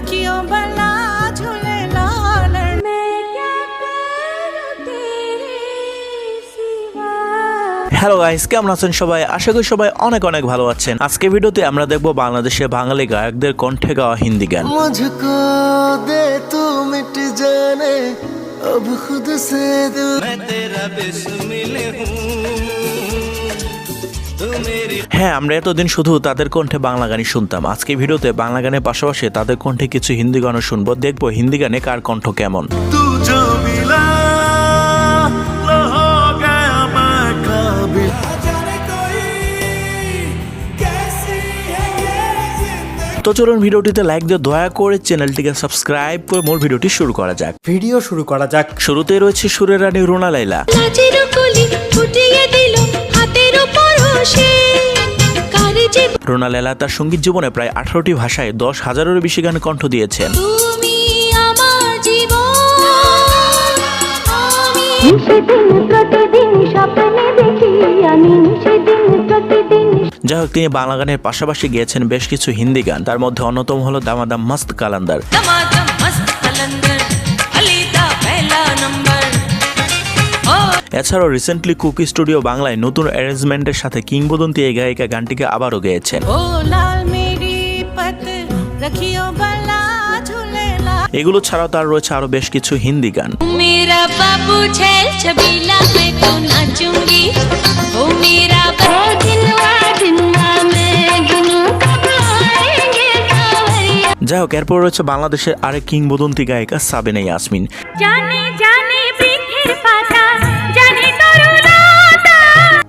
रखियो भला झूले लाल मैं क्या करूं तेरे सिवा। হ্যালো গাইস, কেমন আছেন সবাই? আশা করি সবাই অনেক অনেক ভালো আছেন। আজকে ভিডিওতে আমরা দেখব বাংলাদেশে বাঙালি গায়কদের কণ্ঠে গাওয়া হিন্দি গান। मुझको दे तू मिट जाने अब खुद से दूर मैं तेरा बिस्मिल हूँ तू मेरी। হ্যাঁ, আমরা এতদিন শুধু তাদের কণ্ঠে বাংলা গানই শুনতাম। আজকে ভিডিওতে বাংলা গানের পাশাপাশি তাদের কণ্ঠে কিছু হিন্দি গানও শুনবো। দেখবো হিন্দি গানে কার কণ্ঠ কেমন। तू जो मिला लो हो गया मैं काबिल। তো চলুন ভিডিওটিতে লাইক দিয়ে দয়া করে চ্যানেলটিকে সাবস্ক্রাইব করে মূল ভিডিওটি শুরু করা যাক। শুরুতেই রয়েছে সুরের রানী রুনা লায়লা। রুনা লায়লা তার সঙ্গীত জীবনে প্রায় 18টি ভাষায় 10,000-এরও বেশি গানে কণ্ঠ দিয়েছেন। যাই হোক, তিনি বাংলা গানের পাশাপাশি গেয়েছেন বেশ কিছু হিন্দি গান। তার মধ্যে অন্যতম হলো দামাদাম মস্ত কালান্দার। এছাড়াও রিসেন্টলি কুকি স্টুডিও বাংলায় নতুন অ্যারেঞ্জমেন্টের সাথে কিংবদন্তি এই গায়িকা গানটিকে আবারও গেয়েছেন। এগুলো ছাড়াও তার রয়েছে আরো বেশ কিছু হিন্দি গান। যাই হোক, এরপর রয়েছে বাংলাদেশের আরেক কিংবদন্তি গায়িকা সাবিনা ইয়াসমিন।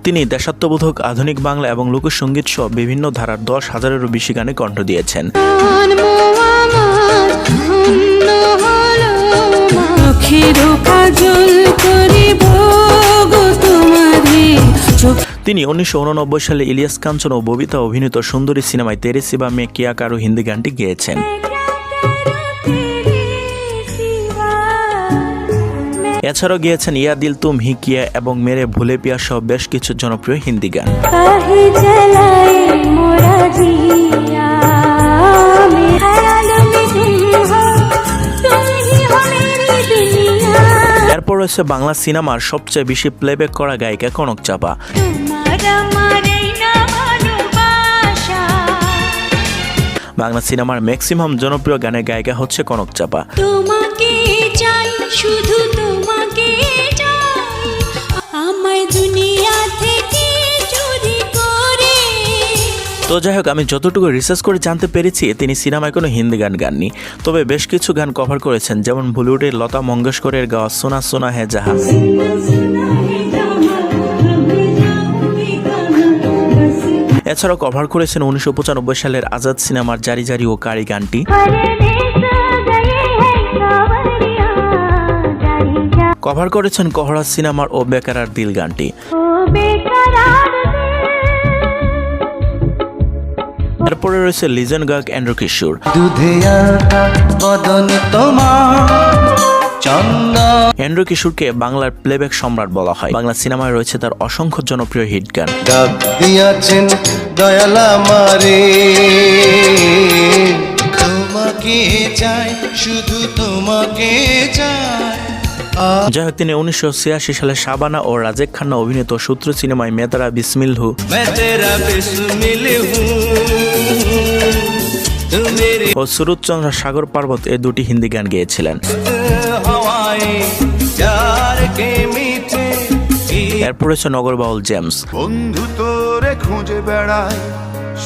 তিনি দেশাত্মবোধক, আধুনিক বাংলা এবং লোকসঙ্গীত সহ বিভিন্ন ধারার 10,000-এরও বেশি গানে কণ্ঠ দিয়েছেন। তিনি 1989 সালে ইলিয়াস কাঞ্চন ও ববিতা অভিনীত সুন্দরী সিনেমায় তেরে সিবা মে কিয়া কারো হিন্দি গানটি গেয়েছেন। এছাড়াও গিয়েছেন ইয়া দিল তুম হি কিয়া এবং মেরে ভুলে পিয়া সহ বেশ কিছু জনপ্রিয় হিন্দি গান। এরপর রয়েছে বাংলা সিনেমার সবচেয়ে বেশি প্লেব্যাক করা গায়িকা কনক চাপা। বাংলা সিনেমার ম্যাক্সিমাম জনপ্রিয় গানের গায়িকা হচ্ছে কনক চাপা। তো যাই হোক, আমি যতটুকু রিসার্চ করে জানতে পেরেছি তিনি সিনেমায় কোনো হিন্দি গান গাননি, তবে বেশ কিছু গান কভার করেছেন, যেমন বলিউডের লতা মঙ্গেশকরের গাওয়া সোনা সোনা হে জাহাঁ। এছাড়াও কভার করেছেন 1995 সালের আজাদ সিনেমার জারি জারি ও কারি গানটি। কভার করেছেন কহরা সিনেমার ও বেকারার দিল গানটি। এরপরে রয়েছে লিজেন্ড গায়ক এন্ড্রু কিশোর। এন্ড্রু কিশোরকে বাংলার প্লেব্যাক সম্রাট বলা হয়। বাংলা সিনেমায় রয়েছে তার অসংখ্য জনপ্রিয় হিট গান। যাই হোক, তিনি 1986 সালে শাবানা ও রাজেক খান্না অভিনীত সূত্র সিনেমায় মে তেরা বিসমিল হু ও সুরুৎচন্দ্র সাগর পার্বত এই দুটি হিন্দি গান গেয়েছিলেন। এরপর রয়েছে নগর বাউল জেমস। বন্ধু তোরে খুঁজে বেড়ায়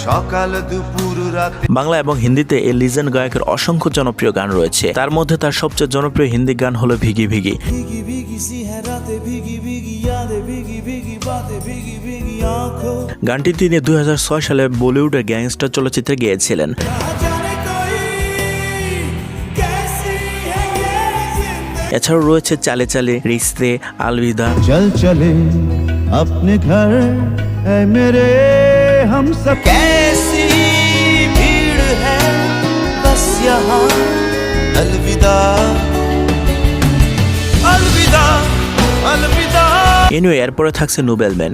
সকাল দুপুর রাতে। বাংলা এবং হিন্দিতে এই লিজেন্ড গায়কের অসংখ্য জনপ্রিয় গান রয়েছে। তার মধ্যে তার সবচেয়ে জনপ্রিয় হিন্দি গান হলো ভিগি ভিগি। গানটি তিনি 2006 সালে বলিউডের গ্যাংস্টার চলচ্চিত্রে গেয়েছিলেন। এছাড়াও রয়েছে চালে চালে, রিস্তে, আলবিদা। চল চলে আপনে ঘর এ মেরে हम सब कैसी भीड़ है बस यहाँ अलविदा अलविदा अलविदा। এনিওয়ে, এরপরে থাকছে নোবেলম্যান।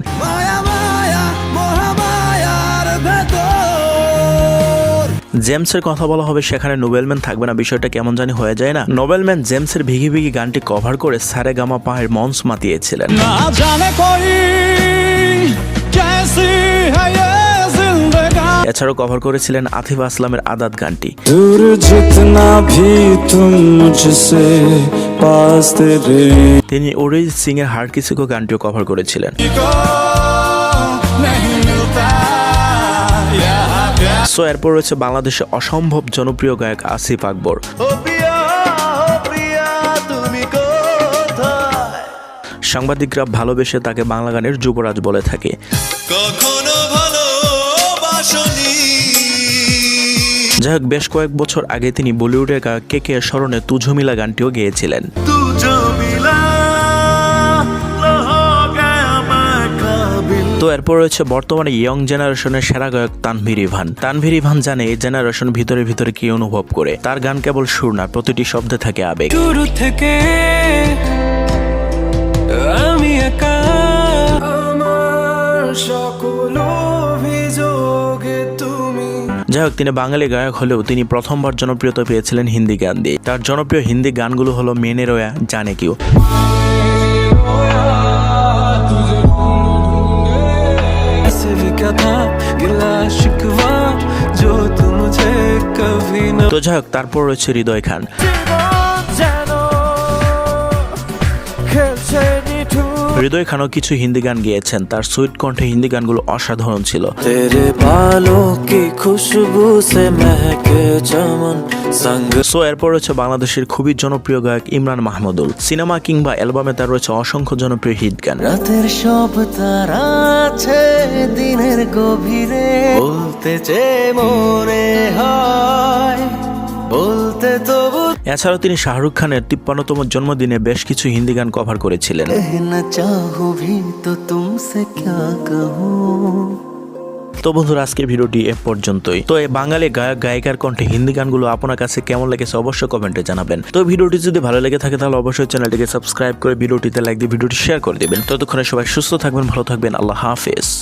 জেমসের কথা বলা হবে, সেখানে নোবেলম্যান থাকবে না, বিষয়টা কেমন জানি হয়ে যায় না। নোবেলম্যান জেমসের ভিগি ভিগি গানটি কভার করে সারেগামা পায়ের মঞ্চ মাতিয়েছিলেন। ना जाने कोई कैसी है ये जिंदगानी এছাড়াও কভার করেছিলেন আতিফ আসলামের আদাত গানটি। दूर जितना भी तुम मुझसे पास तेरे তিনি অরিজিৎ সিং এর হার কিসি কো গানটিও কভার করেছিলেন। को नहीं मिलता यहाँ प्यार সো এরপর রয়েছে বাংলাদেশে অসম্ভব জনপ্রিয় গায়ক আসিফ আকবর। ও প্রিয়া তুমি কোথায়? সাংবাদিকরা ভালোবেসে তাকে বাংলা গানের যুবরাজ বলে থাকে। কখনো ভালোবাসনি যাই হোক, বেশ কয়েক বছর আগে তিনি বলিউডের গায়ক কে এর স্মরণে তুঝো মিলা গানটিও গেয়েছিলেন। তুঝো মিলা হো গয়া मैं काबिल। তো এরপর রয়েছে বর্তমানে ইয়ং জেনারেশনের সেরা গায়ক তানভীর ইভান। তানভীর ইভান জানে এই জেনারেশন ভিতরে ভিতরে কি অনুভব করে। তার গান কেবল সুর না, প্রতিটি শব্দে থাকে আবেগ। শুরু থেকে আমি একা, আমার সকল অভিযোগে তুমি। যাই হোক, তিনি বাঙালি গায়ক হলেও তিনি প্রথমবার জনপ্রিয়তা পেয়েছিলেন হিন্দি গান দিয়ে। তার জনপ্রিয় হিন্দি গানগুলো হলো মেনে রোয়া, জানে কিউ। ऐसे भी क्या था गिला शिकवा जो तुम मुझे कभी न। তো যাই হোক, তারপর রয়েছে হৃদয় খান। হৃদয় খানও কিছু হিন্দি গান গেয়েছেন। তার সুইট কণ্ঠে হিন্দি গানগুলো অসাধারণ ছিল। तेरे बालों की खुशबू से महके चमन संग। সো এরপর রয়েছে বাংলাদেশের খুবই জনপ্রিয় গায়ক ইমরান মাহমুদুল। সিনেমা কিংবা অ্যালবামে তার রয়েছে অসংখ্য জনপ্রিয় হিট গান। রাতের সব তারা আছে দিনের গভীরে, বলতে যে মনে হয় বলতে তবু এছাড়াও তিনি শাহরুখ খানের 53তম জন্মদিনে বেশ কিছু হিন্দি গান কভার করেছিলেন। कहना चाहूं भी तो तुमसे क्या कहूं। তো বন্ধুরা, আজকের ভিডিওটি এ পর্যন্তই। তো এই বাঙালি গায়ক গায়িকার কণ্ঠে হিন্দি গানগুলো আপনার কাছে কেমন লেগেছে অবশ্যই কমেন্টে জানাবেন। তো ভিডিওটি যদি ভালো লেগে থাকে তাহলে অবশ্যই চ্যানেলটিকে সাবস্ক্রাইব করে ভিডিওটিতে লাইক দিয়ে ভিডিওটি শেয়ার করে দিবেন। ততক্ষণে সবাই সুস্থ থাকবেন, ভালো থাকবেন। আল্লাহ হাফেজ।